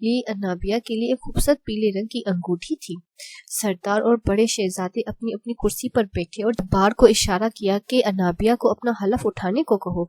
یہ انابیہ کے لیے ایک خوبصورت پیلے رنگ کی انگوٹھی تھی۔ سردار اور بڑے شہزادے اپنی اپنی کرسی پر بیٹھے اور جبار کو اشارہ کیا کہ انابیہ کو اپنا حلف اٹھانے کو کہو۔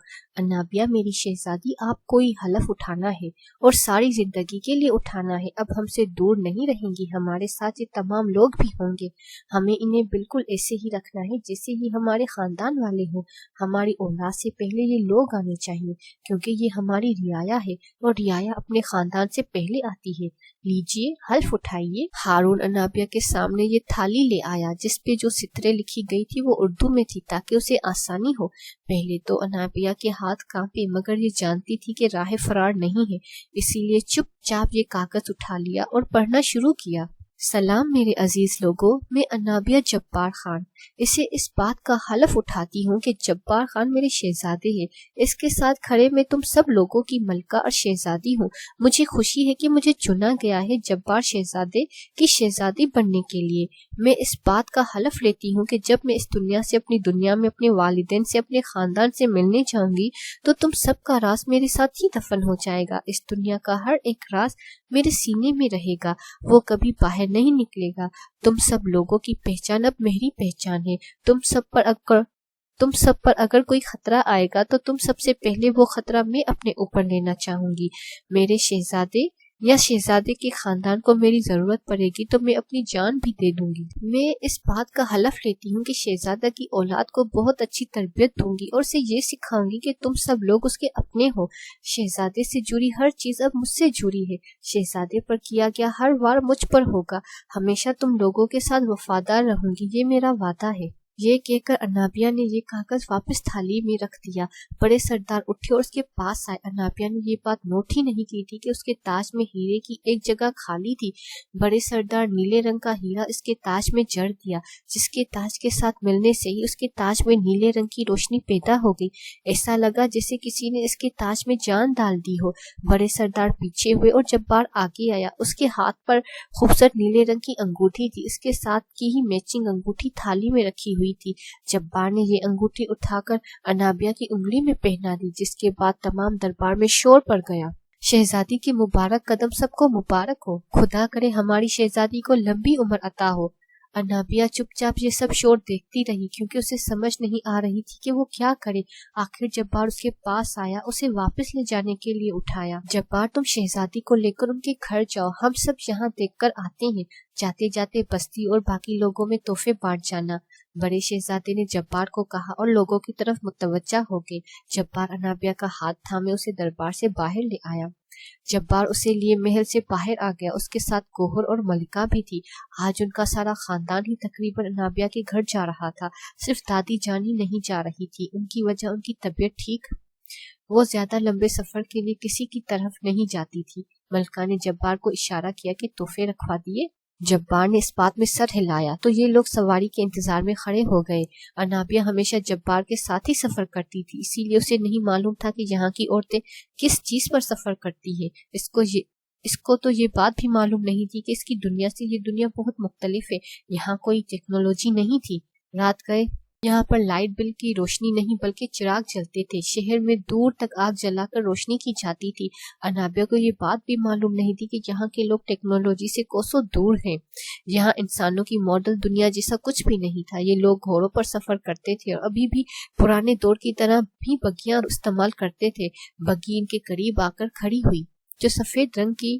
انابیہ میری شہزادی، آپ کوئی حلف اٹھانا ہے اور ساری زندگی کے لیے اٹھانا ہے۔ اب ہم سے دور نہیں رہیں گی، ہمارے ساتھ یہ تمام لوگ بھی ہوں گے۔ ہمیں انہیں بالکل ایسے ہی رکھنا ہے جیسے ہی ہمارے خاندان والے ہوں۔ ہماری اولاد سے پہلے یہ لوگ آنے چاہیے کیونکہ یہ ہماری رعایا ہے اور رعایا اپنے خاندان سے پہلے آتی ہے۔ لیجیے، حلف اٹھائیے۔ ہارون انابیہ کے سامنے یہ تھالی لے آیا جس پہ جو سترے لکھی گئی تھی وہ اردو میں تھی تاکہ اسے آسانی ہو۔ پہلے تو انابیہ کے ہاتھ کانپے، مگر یہ جانتی تھی کہ راہ فرار نہیں ہے، اسی لیے چپ چاپ یہ کاغذ اٹھا لیا اور پڑھنا شروع کیا۔ سلام میرے عزیز لوگوں، میں انابیہ جبار خان اسے اس بات کا حلف اٹھاتی ہوں کہ جبار خان میرے شہزادے ہیں۔ اس کے ساتھ کھڑے میں تم سب لوگوں کی ملکہ اور شہزادی ہوں۔ مجھے خوشی ہے کہ مجھے چنا گیا ہے جبار شہزادے کی شہزادی بننے کے لیے۔ میں اس بات کا حلف لیتی ہوں کہ جب میں اس دنیا سے اپنی دنیا میں اپنے والدین سے اپنے خاندان سے ملنے جاؤں گی تو تم سب کا راز میرے ساتھ ہی دفن ہو جائے گا۔ اس دنیا کا ہر ایک راز میرے سینے میں رہے گا، وہ کبھی باہر نہیں نکلے گا۔ تم سب لوگوں کی پہچان اب میری پہچان ہے۔ تم سب پر اگر کوئی خطرہ آئے گا تو تم سب سے پہلے وہ خطرہ میں اپنے اوپر لینا چاہوں گی۔ میرے شہزادے یا شہزادے کے خاندان کو میری ضرورت پڑے گی تو میں اپنی جان بھی دے دوں گی۔ میں اس بات کا حلف لیتی ہوں کہ شہزادہ کی اولاد کو بہت اچھی تربیت دوں گی اور اسے یہ سکھاؤں گی کہ تم سب لوگ اس کے اپنے ہو۔ شہزادے سے جڑی ہر چیز اب مجھ سے جڑی ہے۔ شہزادے پر کیا گیا ہر وار مجھ پر ہوگا۔ ہمیشہ تم لوگوں کے ساتھ وفادار رہوں گی، یہ میرا وعدہ ہے۔ یہ کہہ کر انابیہ نے یہ کاغذ واپس تھالی میں رکھ دیا۔ بڑے سردار اٹھے اور اس کے پاس آئے۔ انابیہ نے یہ بات نوٹ ہی نہیں کی تھی کہ اس کے تاج میں ہیرے کی ایک جگہ خالی تھی۔ بڑے سردار نیلے رنگ کا ہیرا اس کے تاج میں جڑ دیا، جس کے تاج کے ساتھ ملنے سے ہی اس کے تاج میں نیلے رنگ کی روشنی پیدا ہو گئی۔ ایسا لگا جیسے کسی نے اس کے تاج میں جان ڈال دی ہو۔ بڑے سردار پیچھے ہوئے اور جبار آگے آیا۔ اس کے ہاتھ پر خوبصورت نیلے رنگ کی انگوٹھی تھی، اس کے ساتھ کی ہی میچنگ انگوٹھی تھالی میں رکھی ہوئی تھی۔ جبار نے یہ انگوٹھی اٹھا کر انابیہ کی انگلی میں پہنا دی، جس کے بعد تمام دربار میں شور پڑ گیا۔ شہزادی کے مبارک قدم سب کو مبارک ہو، خدا کرے ہماری شہزادی کو لمبی عمر عطا ہو۔ انابیہ چپ چاپ یہ سب شور دیکھتی رہی کیونکہ اسے سمجھ نہیں آ رہی تھی کہ وہ کیا کرے۔ آخر جبار اس کے پاس آیا، اسے واپس لے جانے کے لیے اٹھایا۔ جبار، تم شہزادی کو لے کر ان کے گھر جاؤ، ہم سب یہاں دیکھ کر آتے ہیں۔ جاتے جاتے بستی اور باقی لوگوں میں تحفے بانٹ جانا۔ بڑے شہزادے نے جبار کو کہا اور لوگوں کی طرف متوجہ ہو گئے۔ جبار انابیہ کا ہاتھ تھامے اسے دربار سے باہر لے آیا۔ جبار اسے لیے محل سے باہر آ گیا۔ اس کے ساتھ گوہر اور ملکہ بھی تھی۔ آج ان کا سارا خاندان ہی تقریباً انابیہ کے گھر جا رہا تھا، صرف دادی جان ہی نہیں جا رہی تھی۔ ان کی وجہ ان کی طبیعت ٹھیک، وہ زیادہ لمبے سفر کے لیے کسی کی طرف نہیں جاتی تھی۔ ملکہ نے جبار کو اشارہ کیا کہ تحفے رکھوا دیے۔ جبار نے اس بات میں سر ہلایا تو یہ لوگ سواری کے انتظار میں کھڑے ہو گئے۔ انابیہ ہمیشہ جبار کے ساتھ ہی سفر کرتی تھی، اسی لیے اسے نہیں معلوم تھا کہ یہاں کی عورتیں کس چیز پر سفر کرتی ہیں۔ اس کو تو یہ بات بھی معلوم نہیں تھی کہ اس کی دنیا سے یہ دنیا بہت مختلف ہے۔ یہاں کوئی ٹیکنالوجی نہیں تھی، رات گئے یہاں پر لائٹ بل کی روشنی نہیں بلکہ چراغ جلتے تھے۔ شہر میں دور تک آگ جلا کر روشنی کی جاتی تھی۔ انابیہ کو یہ بات بھی معلوم نہیں تھی کہ یہاں کے لوگ ٹیکنالوجی سے کوسوں دور ہیں۔ یہاں انسانوں کی ماڈل دنیا جیسا کچھ بھی نہیں تھا۔ یہ لوگ گھوڑوں پر سفر کرتے تھے اور ابھی بھی پرانے دور کی طرح بھی بگیاں استعمال کرتے تھے۔ بگی ان کے قریب آ کر کھڑی ہوئی جو سفید رنگ کی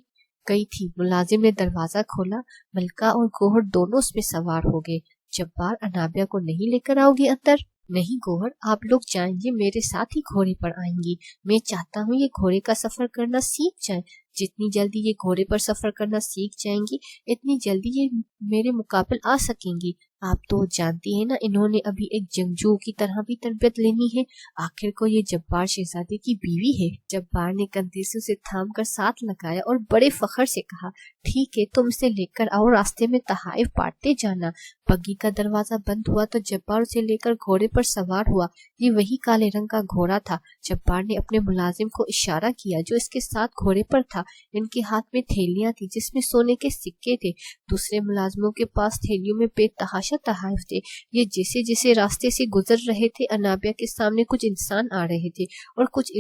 گئی تھی۔ ملازم نے دروازہ کھولا۔ ملکہ اور گوہر دونوں اس میں سوار ہو گئے۔ جبار، انابیہ کو نہیں لے کر آؤ گے اندر؟ نہیں گوہر، آپ لوگ جائیں گے، میرے ساتھ ہی گھوڑے پر آئیں گی۔ میں چاہتا ہوں یہ گھوڑے کا سفر کرنا سیکھ جائیں۔ جتنی جلدی یہ گھوڑے پر سفر کرنا سیکھ جائیں گی اتنی جلدی یہ میرے مقابل آ سکیں گی۔ آپ تو جانتی ہیں نا، انہوں نے ابھی ایک جنگجو کی طرح بھی تربیت لینی ہے۔ آخر کو یہ جبار شہزادے کی بیوی ہے۔ جبار نے کندھے سے اسے تھام کر ساتھ لگایا اور بڑے فخر سے کہا، ٹھیک ہے، تم اسے لے کر آؤ، راستے میں تحائف بانٹتے جانا۔ بگی کا دروازہ بند ہوا تو جبار اسے لے کر گھوڑے پر سوار ہوا۔ یہ وہی کالے رنگ کا گھوڑا تھا۔ جبار نے اپنے ملازم کو اشارہ کیا جو اس کے ساتھ گھوڑے پر تھا۔ ان کے ہاتھ میں تھیلیاں تھی جس میں سونے کے سکے تھے۔ دوسرے ملازموں کے پاس تھیلیوں میں بے تحاشا تحائف تھے۔ یہ جیسے جیسے راستے سے گزر رہے تھے، انابیہ کے سامنے کچھ انسان آ رہے تھے اور کچھ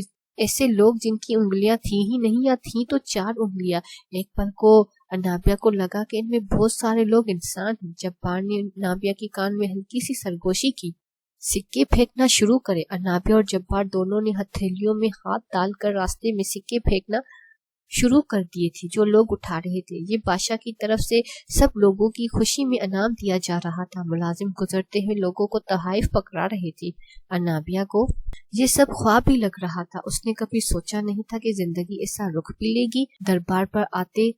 ایسے لوگ جن کی انگلیاں تھیں ہی نہیں یا تھیں تو 4 انگلیاں۔ ایک پل کو انابیہ کو لگا کہ ان میں بہت سارے لوگ انسان ہیں۔ جبار نے انابیہ کے کان میں ہلکی سی سرگوشی کی۔ سکے پھینکنا شروع کرے۔ انابیہ اور جبار دونوں نے ہتھیلیوں میں ہاتھ ڈال کر راستے میں سکے پھینکنا شروع کر دیے تھے جو لوگ اٹھا رہے تھے۔ یہ بادشاہ کی طرف سے سب لوگوں کی خوشی میں انعام دیا جا رہا تھا۔ ملازم گزرتے ہوئے لوگوں کو تحائف پکڑا رہے تھے۔ انابیہ کو یہ سب خواب ہی لگ رہا تھا۔ اس نے کبھی سوچا نہیں تھا کہ زندگی ایسا رخ بھی لے گی۔ دربار پر آتے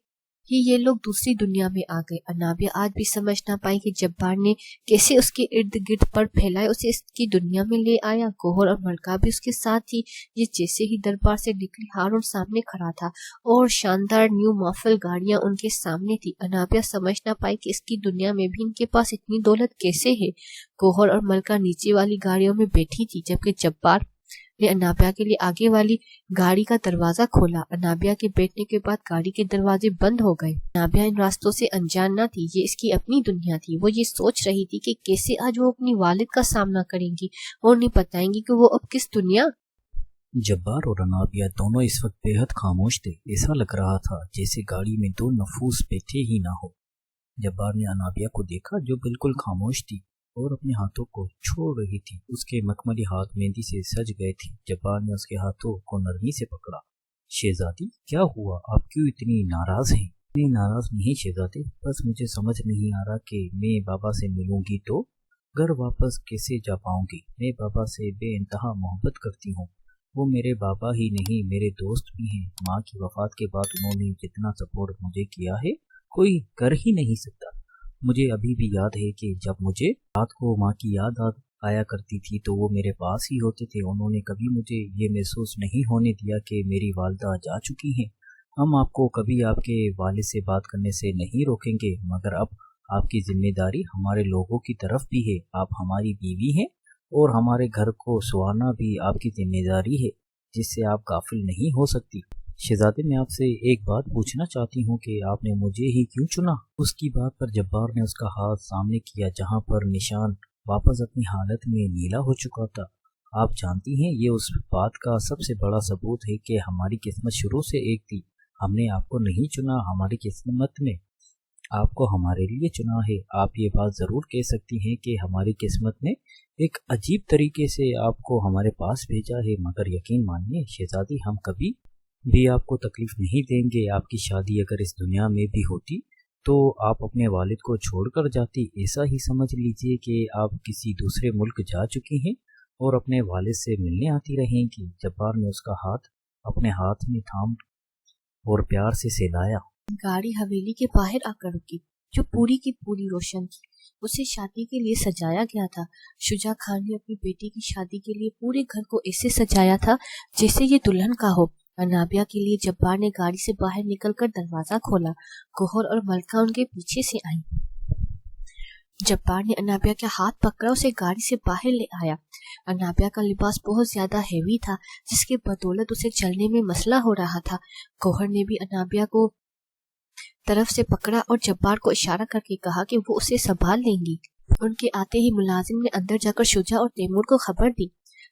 ہی یہ لوگ دوسری دنیا میں آ گئے۔ انابیہ آج بھی سمجھ نہ پائی کہ جبار نے کیسے اس کے ارد گرد پر پھیلائے اسے اس کی دنیا میں لے آیا۔ گوہر اور ملکہ بھی اس کے ساتھ تھی۔ یہ جیسے ہی دربار سے نکلی ہارون سامنے کھڑا تھا اور شاندار نیو مافل گاڑیاں ان کے سامنے تھی۔ انابیہ سمجھ نہ پائی کہ اس کی دنیا میں بھی ان کے پاس اتنی دولت کیسے ہے۔ گوہر اور ملکہ نیچے والی گاڑیوں میں بیٹھی تھی جبکہ جبار نے انابیہ کے لیے آگے والی گاڑی کا دروازہ کھولا۔ انابیہ کے بیٹھنے کے بعد گاڑی کے دروازے بند ہو گئے۔ انابیہ ان راستوں سے انجان نہ تھی۔ یہ اس کی اپنی دنیا تھی۔ وہ یہ سوچ رہی تھی کہ کیسے آج وہ اپنی والد کا سامنا کریں گی اور انہیں بتائیں گی کہ وہ اب کس دنیا۔ جبار اور انابیہ دونوں اس وقت بے حد خاموش تھے۔ ایسا لگ رہا تھا جیسے گاڑی میں 2 نفوس بیٹھے ہی نہ ہو۔ جبار نے انابیہ کو دیکھا جو بالکل خاموش تھی اور اپنے ہاتھوں کو چھوڑ رہی تھی۔ اس کے مخملی ہاتھ مہندی سے سج گئے تھے۔ جبار نے اس کے ہاتھوں کو نرمی سے پکڑا۔ شہزادی کیا ہوا؟ آپ کیوں اتنی ناراض ہیں؟ میں ناراض نہیں شہزادے، بس مجھے سمجھ نہیں آ رہا کہ میں بابا سے ملوں گی تو گھر واپس کیسے جا پاؤں گی۔ میں بابا سے بے انتہا محبت کرتی ہوں۔ وہ میرے بابا ہی نہیں میرے دوست بھی ہیں۔ ماں کی وفات کے بعد انہوں نے جتنا سپورٹ مجھے کیا ہے کوئی کر ہی نہیں سکتا۔ مجھے ابھی بھی یاد ہے کہ جب مجھے رات کو ماں کی یاد آیا کرتی تھی تو وہ میرے پاس ہی ہوتے تھے۔ انہوں نے کبھی مجھے یہ محسوس نہیں ہونے دیا کہ میری والدہ جا چکی ہیں۔ ہم آپ کو کبھی آپ کے والد سے بات کرنے سے نہیں روکیں گے، مگر اب آپ کی ذمہ داری ہمارے لوگوں کی طرف بھی ہے۔ آپ ہماری بیوی ہیں اور ہمارے گھر کو سنوارنا بھی آپ کی ذمہ داری ہے جس سے آپ غافل نہیں ہو سکتی۔ شہزادے میں آپ سے ایک بات پوچھنا چاہتی ہوں کہ آپ نے مجھے ہی کیوں چنا؟ اس کی بات پر جبار نے اس کا ہاتھ سامنے کیا جہاں پر نشان واپس اپنی حالت میں نیلا ہو چکا تھا۔ آپ جانتی ہیں یہ اس بات کا سب سے بڑا ثبوت ہے کہ ہماری قسمت شروع سے ایک تھی۔ ہم نے آپ کو نہیں چنا، ہماری قسمت نے آپ کو ہمارے لیے چنا ہے۔ آپ یہ بات ضرور کہہ سکتی ہیں کہ ہماری قسمت نے ایک عجیب طریقے سے آپ کو ہمارے پاس بھیجا ہے، مگر یقین مانیے شہزادی ہم کبھی بھی آپ کو تکلیف نہیں دیں گے۔ آپ کی شادی اگر اس دنیا میں بھی ہوتی تو آپ اپنے والد کو چھوڑ کر جاتی۔ ایسا ہی سمجھ لیجئے کہ آپ کسی دوسرے ملک جا چکی ہیں اور اپنے والد سے ملنے آتی رہیں گی۔ جبار نے اس کا ہاتھ اپنے ہاتھ میں تھام اور پیار سے سہلایا۔ گاڑی حویلی کے باہر آ کر رکی جو پوری کی پوری روشن تھی۔ اسے شادی کے لیے سجایا گیا تھا۔ شجاع خان نے اپنی بیٹی کی شادی کے لیے پورے گھر کو ایسے سجایا تھا جیسے یہ دلہن کا ہو۔ انابیہ کے لیے جبار نے گاڑی سے باہر نکل کر دروازہ کھولا۔ گوہر اور ملکہ ان کے پیچھے سے آئیں۔ جبار نے انابیہ کا ہاتھ پکڑا، اسے گاڑی سے باہر لے آیا۔ انابیہ کا لباس بہت زیادہ ہیوی تھا جس کے بدولت اسے چلنے میں مسئلہ ہو رہا تھا۔ گوہر نے بھی انابیہ کو طرف سے پکڑا اور جبار کو اشارہ کر کے کہا کہ وہ اسے سنبھال لیں گی۔ ان کے آتے ہی ملازم نے اندر جا کر شجاع اور تیمور کو خبر دی۔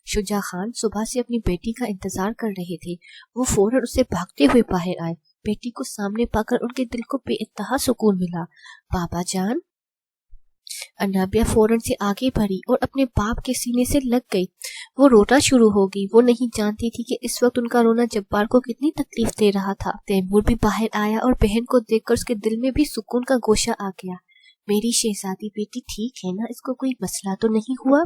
شجاع خان صبح سے اپنی بیٹی کا انتظار کر رہے تھے۔ وہ فوراً اسے بھاگتے ہوئے باہر آئے۔ بیٹی کو سامنے پا کر ان کے دل کو بے انتہا سکون ملا۔ بابا جان! انابیہ فوراً سے آگے بڑھی اور اپنے باپ کے سینے سے لگ گئی۔ وہ رونا شروع ہو گئی۔ وہ نہیں جانتی تھی کہ اس وقت ان کا رونا جبار کو کتنی تکلیف دے رہا تھا۔ تیمور بھی باہر آیا اور بہن کو دیکھ کر اس کے دل میں بھی سکون کا گوشہ آ گیا۔ میری شہزادی بیٹی ٹھیک ہے نا؟ اس کو کوئی مسئلہ تو نہیں ہوا؟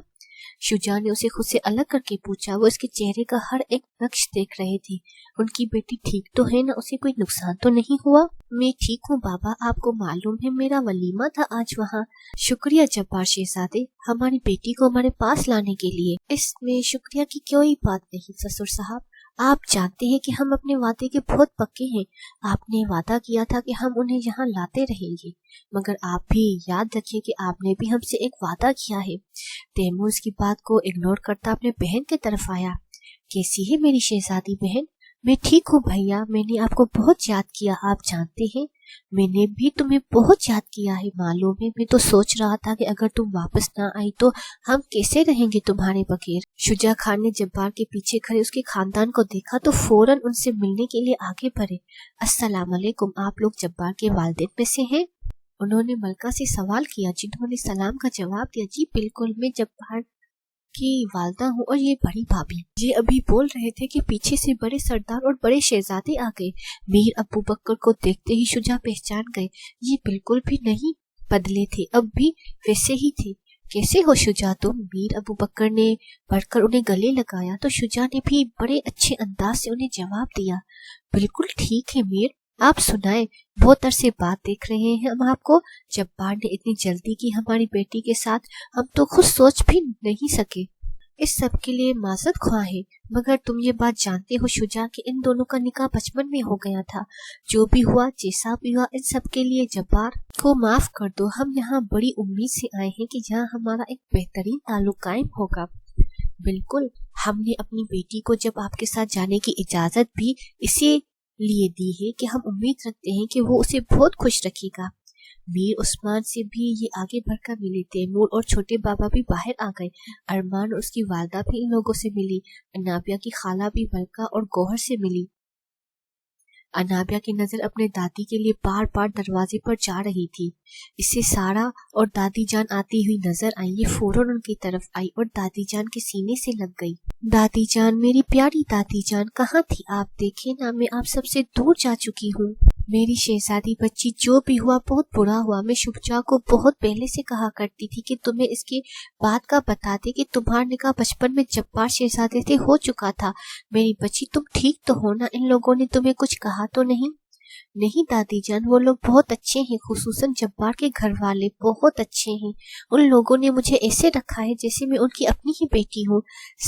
شجاع نے اسے خود سے الگ کر کے پوچھا۔ وہ اس کے چہرے کا ہر ایک نقش دیکھ رہے تھے۔ ان کی بیٹی ٹھیک تو ہے نا؟ اسے کوئی نقصان تو نہیں ہوا؟ میں ٹھیک ہوں بابا، آپ کو معلوم ہے میرا ولیمہ تھا آج وہاں۔ شکریہ جبار شہزادے ہماری بیٹی کو ہمارے پاس لانے کے لیے۔ اس میں شکریہ کی کوئی بات نہیں سسر صاحب، آپ جانتے ہیں کہ ہم اپنے وعدے کے بہت پکے ہیں۔ آپ نے وعدہ کیا تھا کہ ہم انہیں یہاں لاتے رہیں گے، مگر آپ بھی یاد رکھیں کہ آپ نے بھی ہم سے ایک وعدہ کیا ہے۔ تیمور اس کی بات کو اگنور کرتا اپنے بہن کی طرف آیا۔ کیسی ہے میری شہزادی بہن؟ میں ٹھیک ہوں بھیا، میں نے آپ کو بہت یاد کیا۔ آپ جانتے ہیں میں نے بھی تمہیں بہت یاد کیا ہے معلوم ہے، میں تو سوچ رہا تھا کہ اگر تم واپس نہ آئی تو ہم کیسے رہیں گے تمہارے بغیر۔ شجاع خان نے جبار کے پیچھے کھڑے اس کے خاندان کو دیکھا تو فوراً ان سے ملنے کے لیے آگے بڑھے۔ السلام علیکم، آپ لوگ جبار کے والدین میں سے ہیں؟ انہوں نے ملکہ سے سوال کیا، جنہوں نے سلام کا جواب دیا۔ جی بالکل، میں جبار کی والدہ ہوں اور یہ بڑی بھابھی۔ یہ ابھی بول رہے تھے کہ پیچھے سے بڑے سردار اور بڑے شہزادے آ گئے۔ میر ابو بکر کو دیکھتے ہی شجاع پہچان گئے، یہ بالکل بھی نہیں بدلے تھے، اب بھی ویسے ہی تھے۔ کیسے ہو شجاع تم؟ میر ابو بکر نے بڑھ کر انہیں گلے لگایا تو شجاع نے بھی بڑے اچھے انداز سے انہیں جواب دیا، بالکل ٹھیک ہے میر، آپ سنائیں، بہت عرصے بعد دیکھ رہے ہیں ہم آپ کو۔ جبار نے اتنی جلدی کی ہماری بیٹی کے ساتھ، ہم تو خود سوچ بھی نہیں سکے۔ اس سب کے لیے معذرت خواہ ہیں، مگر تم یہ بات جانتے ہو شجاع کہ ان دونوں کا نکاح بچپن میں ہو گیا تھا۔ جو بھی ہوا جیسا بھی ہوا، ان سب کے لیے جبار کو معاف کر دو۔ ہم یہاں بڑی امید سے آئے ہیں کہ یہاں ہمارا ایک بہترین تعلق قائم ہوگا۔ بالکل، ہم نے اپنی بیٹی کو جب آپ کے ساتھ جانے کی اجازت بھی اسی لیے دی ہے کہ ہم امید رکھتے ہیں کہ وہ اسے بہت خوش رکھے گا۔ میر عثمان سے بھی یہ آگے بڑھ کر ملے۔ تیمور اور چھوٹے بابا بھی باہر آ گئے۔ ارمان اور اس کی والدہ بھی ان لوگوں سے ملی۔ انابیہ کی خالہ بھی ملکہ اور گوہر سے ملی۔ انابیہ کی نظر اپنے دادی کے لیے بار بار دروازے پر جا رہی تھی۔ اسے سارا اور دادی جان آتی ہوئی نظر آئی۔ یہ فوراً ان کی طرف آئی اور دادی جان کے سینے سے لگ گئی۔ دادی جان، میری پیاری دادی جان، کہاں تھی آپ؟ دیکھیں نا، میں آپ سب سے دور جا چکی ہوں۔ میری شہزادی بچی، جو بھی ہوا بہت برا ہوا۔ میں شجاع کو بہت پہلے سے کہا کرتی تھی کہ تمہیں اس کے بات کا بتا دے کہ تمہارا نکاح بچپن میں جبار شہزادے سے ہو چکا تھا۔ میری بچی، تم ٹھیک تو ہو نا؟ ان لوگوں نے تمہیں کچھ کہا تو نہیں؟ نہیں دادی جان، وہ لوگ بہت اچھے ہیں، خصوصاً جبار کے گھر والے بہت اچھے ہیں۔ ان لوگوں نے مجھے ایسے رکھا ہے جیسے میں ان کی اپنی ہی بیٹی ہوں۔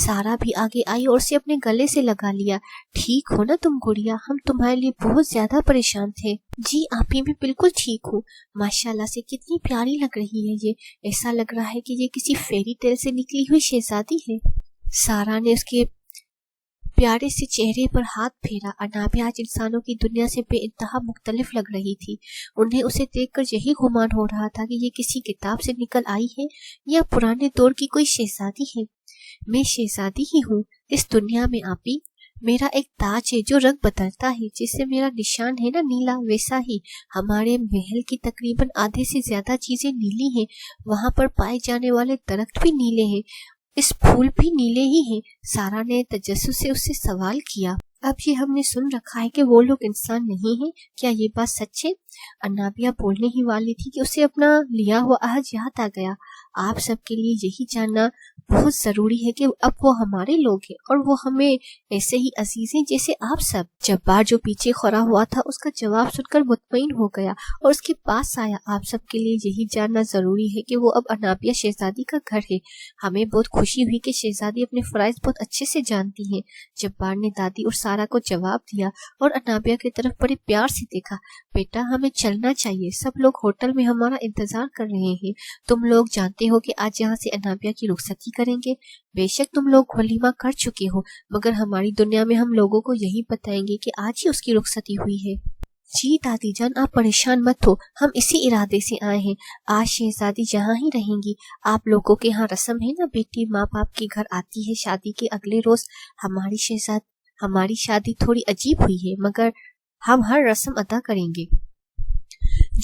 سارا بھی آگے آئی اور اسے اپنے گلے سے لگا لیا۔ ٹھیک ہو نا تم گڑیا؟ ہم تمہارے لیے بہت زیادہ پریشان تھے۔ جی آپی، میں بالکل ٹھیک ہوں۔ ماشاءاللہ سے کتنی پیاری لگ رہی ہے یہ، ایسا لگ رہا ہے کہ یہ کسی فیری ٹیل سے نکلی ہوئی شہزادی ہے۔ سارا نے اس کے پیارے سے چہرے پر ہاتھ پھیرا۔ انابیہ آج انسانوں کی دنیا سے بے انتہا مختلف لگ رہی تھی۔ انہیں اسے دیکھ کر یہی گمان ہو رہا تھا کہ یہ کسی کتاب سے نکل آئی ہے یا پرانے دور کی کوئی شہزادی ہے۔ میں شہزادی ہی ہوں اس دنیا میں آپی۔ میرا ایک تاج ہے جو رنگ بدلتا ہے، جیسے میرا نشان ہے نا نیلا، ویسا ہی ہمارے محل کی تقریباً آدھے سے زیادہ چیزیں نیلی ہیں۔ وہاں پر پائے جانے والے درخت بھی نیلے ہیں، اس پھول بھی نیلے ہی ہیں۔ سارا نے تجسس سے اس سے سوال کیا، اب یہ ہم نے سن رکھا ہے کہ وہ لوگ انسان نہیں ہیں، کیا یہ بات سچ ہے؟ انابیہ بولنے ہی والی تھی کہ اسے اپنا لیا ہوا عہد یاد آ گیا۔ آپ سب کے لیے یہی جاننا بہت ضروری ہے کہ اب وہ ہمارے لوگ ہیں اور وہ ہمیں ایسے ہی عزیز ہیں جیسے آپ سب۔ جبار جو پیچھے کھڑا ہوا تھا اس کا جواب سن کر مطمئن ہو گیا اور اس کے پاس آیا۔ آپ سب کے لیے یہی جاننا ضروری ہے کہ وہ اب انابیہ شہزادی کا گھر ہے۔ ہمیں بہت خوشی ہوئی کہ شہزادی اپنے فرائض بہت اچھے سے جانتی ہیں۔ جبار نے دادی اور سارا کو جواب دیا اور انابیہ کی طرف بڑے پیار سے دیکھا۔ بیٹا ہمیں چلنا چاہیے، سب لوگ ہوٹل میں ہمارا انتظار کر رہے ہیں۔ تم لوگ جانتے ہو کہ آج یہاں سے انابیہ کی رخصتی کریں گے۔ بے شک تم لوگ ولیمہ کر چکے ہو، مگر ہماری دنیا میں ہم لوگوں کو یہی بتائیں گے کہ آج ہی اس کی رخصتی ہوئی ہے۔ جی دادی جان، آپ پریشان مت ہو، ہم اسی ارادے سے آئے ہیں۔ آج شہزادی یہاں ہی رہیں گی۔ آپ لوگوں کے ہاں رسم ہے نا، بیٹی ماں باپ کے گھر آتی ہے شادی کے اگلے روز۔ ہماری شادی تھوڑی عجیب ہوئی ہے، مگر ہم ہر رسم ادا کریں گے۔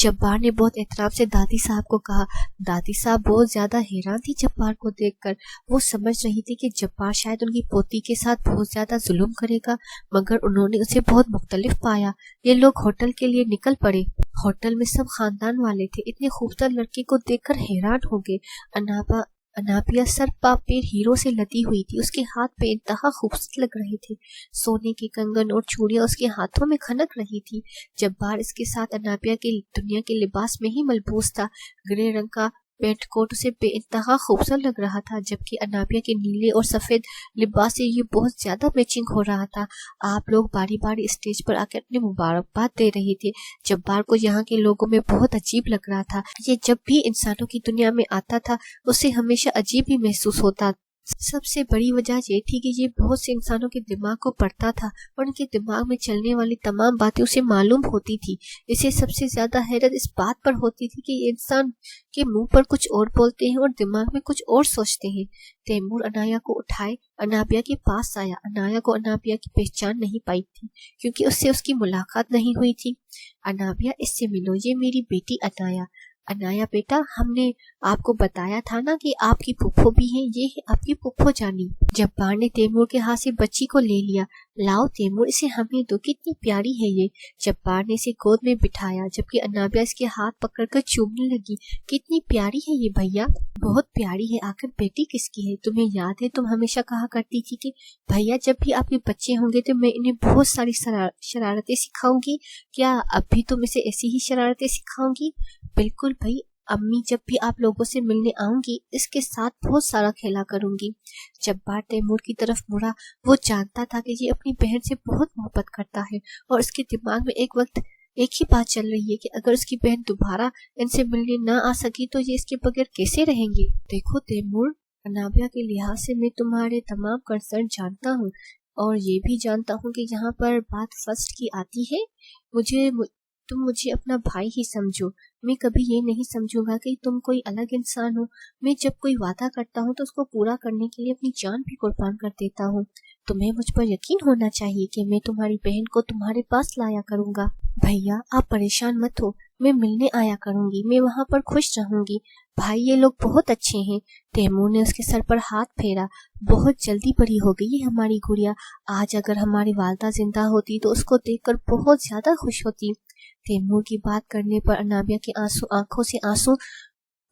جبار نے بہت احترام سے دادی صاحب کو کہا۔ دادی صاحب بہت زیادہ حیران تھی جبار کو دیکھ کر۔ وہ سمجھ رہی تھی کہ جبار شاید ان کی پوتی کے ساتھ بہت زیادہ ظلم کرے گا، مگر انہوں نے اسے بہت مختلف پایا۔ یہ لوگ ہوٹل کے لیے نکل پڑے۔ ہوٹل میں سب خاندان والے تھے۔ اتنے خوبصورت لڑکے کو دیکھ کر حیران ہو گئے۔ انابیہ سر پا پیر ہیروں سے لدی ہوئی تھی، اس کے ہاتھ بے انتہا خوبصورت لگ رہے تھے۔ سونے کے کنگن اور چوڑیاں اس کے ہاتھوں میں کھنک رہی تھی۔ جبار اس کے ساتھ انابیہ کے دنیا کے لباس میں ہی ملبوس تھا۔ گرے رنگ کا پینٹ کوٹ اسے بے انتہا خوبصورت لگ رہا تھا، جبکہ انابیہ کے نیلے اور سفید لباس سے یہ بہت زیادہ میچنگ ہو رہا تھا۔ آپ لوگ باری باری اسٹیج پر آ کے اپنی مبارکباد دے رہے تھے۔ جبار کو یہاں کے لوگوں میں بہت عجیب لگ رہا تھا۔ یہ جب بھی انسانوں کی دنیا میں آتا تھا اسے ہمیشہ عجیب ہی محسوس ہوتا سب سے بڑی وجہ یہ تھی کہ یہ بہت سے انسانوں کے دماغ کو پڑھتا تھا اور ان کے دماغ میں چلنے والی تمام باتیں اسے معلوم ہوتی تھی۔ اسے سب سے زیادہ حیرت اس بات پر ہوتی تھی کہ یہ انسان کے منہ پر کچھ اور بولتے ہیں اور دماغ میں کچھ اور سوچتے ہیں۔ تیمور انایا کو اٹھائے انابیہ کے پاس آیا۔ انایا کو انابیہ کی پہچان نہیں پائی تھی کیونکہ اس سے اس کی ملاقات نہیں ہوئی تھی۔ انابیہ، اس سے ملو، یہ میری بیٹی انایا۔ انایا بیٹا، ہم نے آپ کو بتایا تھا نا کہ آپ کی پھپھو بھی ہیں، یہ ہے آپ کی پھپھو جانی۔ جبار نے تیمور کے ہاتھ سے بچی کو لے لیا۔ لاؤ تیمور، اسے ہمیں دو، کتنی پیاری ہے یہ۔ جبار نے اسے گود میں بٹھایا جبکہ انابیہ اس کے ہاتھ پکڑ کر چومنے لگی۔ کتنی پیاری ہے یہ بھیا، بہت پیاری ہے۔ آخر بیٹی کس کی ہے؟ تمہیں یاد ہے تم ہمیشہ کہا کرتی تھی کہ بھیا جب بھی آپ کے بچے ہوں گے تو میں انہیں بہت ساری شرارتیں سکھاؤں گی۔ کیا اب بھی تم اسے ایسی ہی شرارتیں سکھاؤں گی؟ بالکل بھائی، امی جب بھی آپ لوگوں سے ملنے آؤں گی اس کے ساتھ بہت سارا کھیلا کروں گی۔ جبار تیمور کی طرف مڑا۔ وہ جانتا تھا کہ یہ اپنی بہن سے بہت محبت کرتا ہے اور اس کے دماغ میں ایک ہی بات چل رہی ہے کہ اگر اس کی بہن دوبارہ ان سے ملنے نہ آ سکی تو یہ اس کے بغیر کیسے رہیں گی۔ دیکھو تیمور، انابیہ کے لحاظ سے میں تمہارے تمام کنسرن جانتا ہوں اور یہ بھی جانتا ہوں کہ جہاں پر بات فرسٹ کی آتی ہے تم مجھے اپنا بھائی ہی سمجھو۔ میں کبھی یہ نہیں سمجھوں گا کہ تم کوئی الگ انسان ہو۔ میں جب کوئی وعدہ کرتا ہوں تو اس کو پورا کرنے کے لیے اپنی جان بھی قربان کر دیتا ہوں۔ تمہیں مجھ پر یقین ہونا چاہیے کہ میں تمہاری بہن کو تمہارے پاس لایا کروں گا۔ بھیا آپ پریشان مت ہو، میں ملنے آیا کروں گی، میں وہاں پر خوش رہوں گی۔ بھائی یہ لوگ بہت اچھے ہیں۔ تیمور نے اس کے سر پر ہاتھ پھیرا۔ بہت جلدی بڑی ہو گئی ہے ہماری گڑیا۔ آج اگر ہماری والدہ زندہ ہوتی تو اس کو دیکھ کر بہت زیادہ خوش ہوتی۔ تیمور کی بات کرنے پر انابیہ کے آنکھوں سے آنسو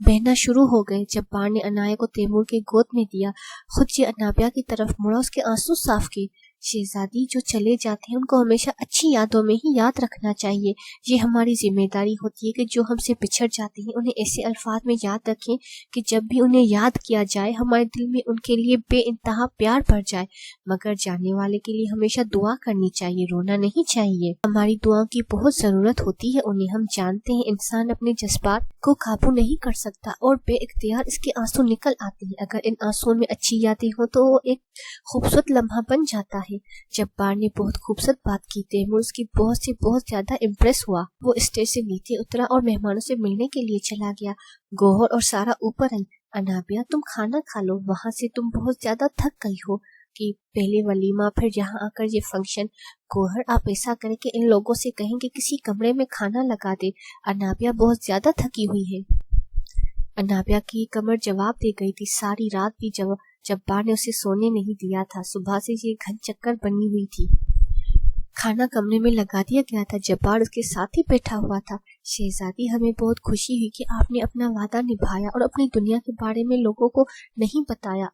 بہنا شروع ہو گئے۔ جبار نے انایا کو تیمور کے گود میں دیا، خود یہ انابیہ کی طرف مڑا، اس کے آنسو صاف کیے۔ شہزادی، جو چلے جاتے ہیں ان کو ہمیشہ اچھی یادوں میں ہی یاد رکھنا چاہیے۔ یہ ہماری ذمہ داری ہوتی ہے کہ جو ہم سے بچھڑ جاتے ہیں انہیں ایسے الفاظ میں یاد رکھیں کہ جب بھی انہیں یاد کیا جائے ہمارے دل میں ان کے لیے بے انتہا پیار بڑھ جائے۔ مگر جانے والے کے لیے ہمیشہ دعا کرنی چاہیے، رونا نہیں چاہیے۔ ہماری دعاؤں کی بہت ضرورت ہوتی ہے انہیں۔ ہم جانتے ہیں انسان اپنے جذبات کو قابو نہیں کر سکتا اور بے اختیار اس کے آنسو نکل آتے ہیں۔ اگر ان آنسوؤں میں اچھی یادیں ہوں تو وہ ایک خوبصورت لمحہ بن جاتا ہے۔ جبار نے بہت خوبصورت بات کی۔ تیمور اس کی بہت زیادہ امپریس ہوا۔ وہ اسٹیج سے نیچے اترا اور مہمانوں سے ملنے کے لیے چلا گیا۔ گوہر اور سارا اوپر آئی۔ انابیہ تم کھانا کھا لو، وہاں سے تم بہت زیادہ تھک گئی ہو کہ پہلے ولیمہ پھر یہاں آ کر یہ فنکشن۔ گوہر آپ ایسا کریں کہ ان لوگوں سے کہیں کہ کسی کمرے میں کھانا لگا دے، انابیہ بہت زیادہ تھکی ہوئی ہے۔ انابیہ کی کمر جواب دے گئی تھی۔ ساری رات بھی جبار نے اسے سونے نہیں دیا تھا۔ صبح سے یہ گھن چکر بنی ہوئی تھی۔ کھانا کمرے میں لگا دیا گیا تھا۔ جبار اس کے ساتھ ہی بیٹھا ہوا تھا۔ شہزادی، ہمیں بہت خوشی ہوئی کہ آپ نے اپنا وعدہ نبھایا اور اپنی دنیا کے بارے میں لوگوں کو نہیں بتایا۔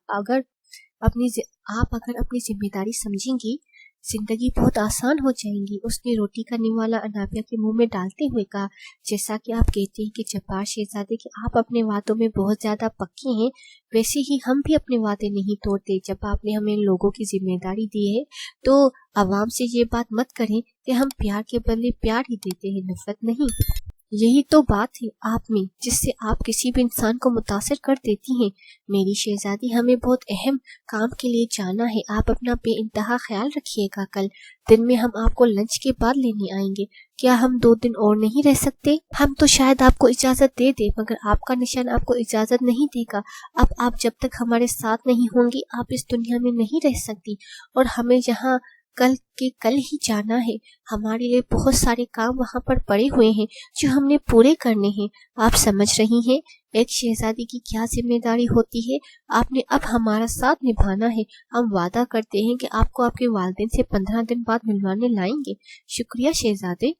آپ اگر اپنی ذمہ داری سمجھیں گی زندگی بہت آسان ہو جائیں گی۔ اس نے روٹی کا نوالا انابیہ کے منہ میں ڈالتے ہوئے کہا، جیسا کہ آپ کہتے ہیں کہ جبار شہزادے کہ آپ اپنے وعدوں میں بہت زیادہ پکے ہیں، ویسے ہی ہم بھی اپنے وعدے نہیں توڑتے۔ جب آپ نے ہمیں لوگوں کی ذمہ داری دی ہے تو عوام سے یہ بات مت کریں کہ ہم پیار کے بدلے پیار ہی دیتے ہیں، نفرت نہیں۔ یہی تو بات ہے آپ میں جس سے آپ کسی بھی انسان کو متاثر کر دیتی ہیں۔ میری شہزادی، ہمیں بہت اہم کام کے لیے جانا ہے، آپ اپنا بے انتہا خیال رکھیے گا۔ کل دن میں ہم آپ کو لنچ کے بعد لینے آئیں گے۔ کیا ہم 2 دن اور نہیں رہ سکتے؟ ہم تو شاید آپ کو اجازت دے دیں مگر آپ کا نشان آپ کو اجازت نہیں دے گا۔ اب آپ جب تک ہمارے ساتھ نہیں ہوں گی آپ اس دنیا میں نہیں رہ سکتی اور ہمیں جہاں کل ہی جانا ہے۔ ہمارے لیے بہت سارے کام وہاں پر پڑے ہوئے ہیں جو ہم نے پورے کرنے ہیں۔ آپ سمجھ رہی ہیں ایک شہزادی کی کیا ذمہ داری ہوتی ہے؟ آپ نے اب ہمارا ساتھ نبھانا ہے۔ ہم وعدہ کرتے ہیں کہ آپ کو آپ کے والدین سے 15 دن بعد ملوانے لائیں گے۔ شکریہ شہزادے۔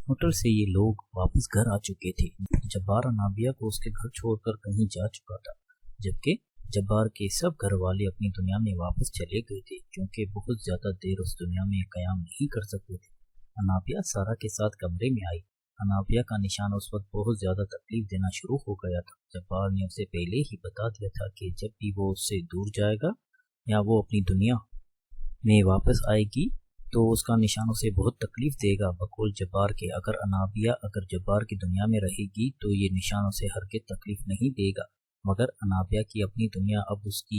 ہوٹل سے یہ لوگ واپس گھر آ چکے تھے۔ جبار انابیہ کو اس کے گھر چھوڑ کر کہیں جا چکا تھا، جبکہ جبار کے سب گھر والے اپنی دنیا میں واپس چلے گئے تھے کیونکہ بہت زیادہ دیر اس دنیا میں قیام نہیں کر سکتے تھے۔ انابیہ سارا کے ساتھ کمرے میں آئی۔ انابیہ کا نشان اس وقت بہت زیادہ تکلیف دینا شروع ہو گیا تھا۔ جبار نے اسے پہلے ہی بتا دیا تھا کہ جب بھی وہ اس سے دور جائے گا یا وہ اپنی دنیا میں واپس آئے گی تو اس کا نشان اسے بہت تکلیف دے گا۔ بقول جبار کے اگر جبار کی دنیا میں رہے گی تو یہ نشان اسے ہرگز تکلیف نہیں دے گا، مگر انابیہ کی اپنی دنیا اب اس کی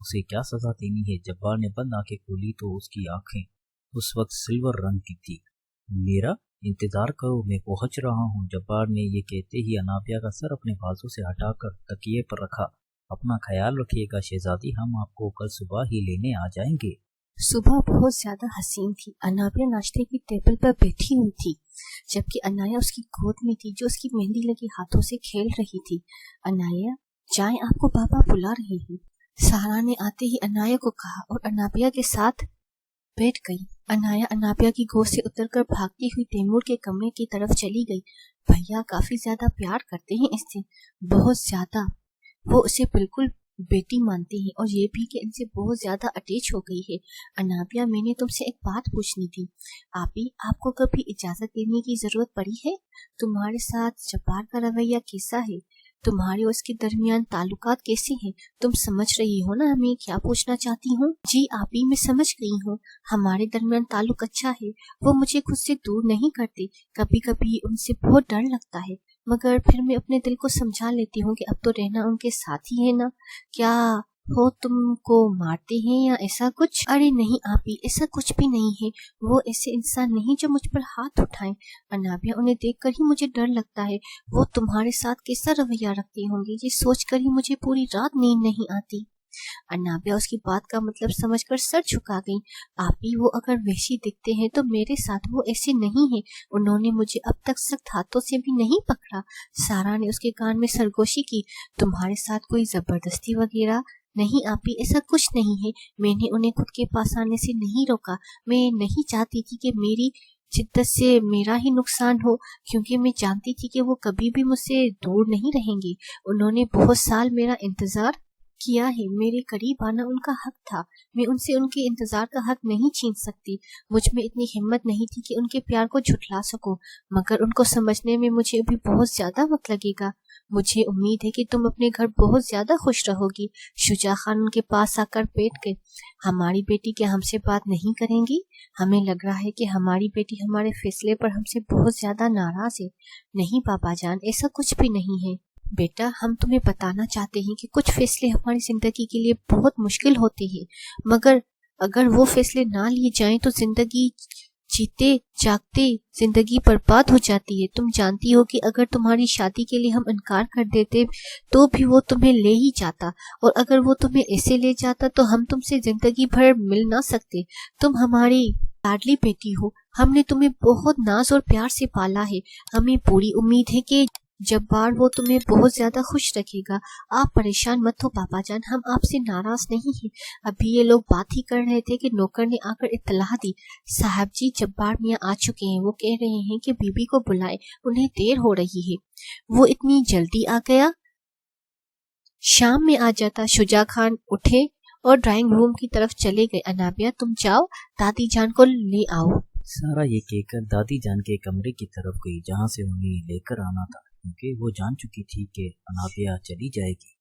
اسے کیا سزا دینی ہے؟ جبار نے بند آنکھیں کھولی تو اس کی آنکھیں اس وقت سلور رنگ کی تھی۔ میرا انتظار کرو، میں پہنچ رہا ہوں۔ جبار نے یہ کہتے ہی انابیہ کا سر اپنے بازو سے ہٹا کر تکیے پر رکھا۔ اپنا خیال رکھیے گا شہزادی، ہم آپ کو کل صبح ہی لینے آ جائیں گے۔ صبح بہت زیادہ حسین تھی۔ انابیہ ناشتے کی ٹیبل پر بیٹھی ہوئی تھی جبکہ انایا اس کی گود میں تھی جو اس کی مہندی لگی ہاتھوں سے کھیل رہی تھی۔ انایا جائیں، آپ کو بابا بلا رہے ہیں، سارا نے آتے ہی انایا کو کہا اور انابیہ کے ساتھ بیٹھ گئی۔ انایا انابیہ کی گود سے اتر کر بھاگتی ہوئی تیمور کے کمرے کی طرف چلی گئی۔ بھیا کافی زیادہ پیار کرتے ہیں اس سے، بہت زیادہ، وہ اسے بالکل بیٹی مانتے ہیں اور یہ بھی کہ ان سے بہت زیادہ اٹیچ ہو گئی ہے۔ انابیہ میں نے تم سے ایک بات پوچھنی تھی، آپی آپ کو کبھی اجازت لینے کی ضرورت پڑی ہے؟ تمہارے ساتھ جبار کا رویہ کیسا ہے؟ تمہارے اور اس کے درمیان تعلقات کیسے ہیں؟ تم سمجھ رہی ہو نا میں کیا پوچھنا چاہتی ہوں؟ جی آپی میں سمجھ گئی ہوں، ہمارے درمیان تعلق اچھا ہے، وہ مجھے خود سے دور نہیں کرتے، کبھی کبھی ان سے بہت ڈر لگتا ہے مگر پھر میں اپنے دل کو سمجھا لیتی ہوں کہ اب تو رہنا ان کے ساتھ ہی ہے نا۔ کیا وہ تم کو مارتے ہیں یا ایسا کچھ؟ ارے نہیں آپی، ایسا کچھ بھی نہیں ہے، وہ ایسے انسان نہیں جو مجھ پر ہاتھ اٹھائیں۔ انابیہ انہیں دیکھ کر ہی مجھے ڈر لگتا ہے، وہ تمہارے ساتھ کیسا رویہ رکھتے ہوں گے، یہ سوچ کر ہی مجھے پوری رات نیند نہیں آتی۔ انابیہ اس کی بات کا مطلب سمجھ کر سر جھکا گئی۔ آپی وہ اگر وحشی دکھتے ہیں تو میرے ساتھ وہ ایسے نہیں ہیں، انہوں نے مجھے اب تک سخت ہاتھوں سے بھی نہیں پکڑا۔ سارا نے اس کے کان میں سرگوشی کی۔ تمہارے ساتھ کوئی زبردستی وغیرہ؟ نہیں آپی ایسا کچھ نہیں ہے، میں نے انہیں خود کے پاس آنے سے نہیں روکا، میں نہیں چاہتی تھی کہ میری شدت سے میرا ہی نقصان ہو، کیونکہ میں جانتی تھی کہ وہ کبھی بھی مجھ سے دور نہیں رہیں گے۔ انہوں نے بہت سال میرا انتظار کیا ہے، میرے قریب آنا ان کا حق تھا، میں ان سے ان کے انتظار کا حق نہیں چھین سکتی۔ مجھ میں اتنی ہمت نہیں تھی کہ ان کے پیار کو جھٹلا سکوں، مگر ان کو سمجھنے میں مجھے ابھی بہت زیادہ وقت لگے گا۔ مجھے امید ہے کہ تم اپنے گھر بہت زیادہ خوش رہو گی۔ شجاع خان ان کے پاس آ کر بیٹھ گئے۔ ہماری بیٹی کیا ہم سے بات نہیں کریں گی؟ ہمیں لگ رہا ہے کہ ہماری بیٹی ہمارے فیصلے پر ہم سے بہت زیادہ ناراض ہے۔ نہیں پاپا جان، ایسا کچھ بھی نہیں ہے بیٹا، ہم تمہیں بتانا چاہتے ہیں کہ کچھ فیصلے ہماری زندگی کے لیے بہت مشکل ہوتے ہیں، مگر اگر وہ فیصلے نہ لیے جائیں تو زندگی جیتے جاگتے زندگی برباد ہو جاتی ہے۔ تم جانتی ہو کہ اگر تمہاری شادی کے لیے ہم انکار کر دیتے تو بھی وہ تمہیں لے ہی جاتا، اور اگر وہ تمہیں ایسے لے جاتا تو ہم تم سے زندگی بھر مل نہ سکتے۔ تم ہماری لاڈلی بیٹی ہو، ہم نے تمہیں بہت ناز اور پیار سے پالا ہے، ہمیں پوری امید ہے کہ جبار وہ تمہیں بہت زیادہ خوش رکھے گا۔ آپ پریشان مت ہو پاپا جان، ہم آپ سے ناراض نہیں ہیں۔ ابھی یہ لوگ بات ہی کر رہے تھے کہ نوکر نے آ کر اطلاع دی، صاحب جی جبار میاں آ چکے ہیں، وہ کہہ رہے ہیں کہ بی بی کو بلائے، انہیں دیر ہو رہی ہے۔ وہ اتنی جلدی آ گیا؟ شام میں آ جاتا۔ شجاع خان اٹھے اور ڈرائنگ روم کی طرف چلے گئے۔ انابیہ تم جاؤ، دادی جان کو لے آؤ۔ سارا یہ کہہ کر دادی جان کے کمرے کی طرف گئی جہاں سے انہیں لے کر آنا تھا، کیونکہ وہ جان چکی تھی کہ انابیہ چلی جائے گی۔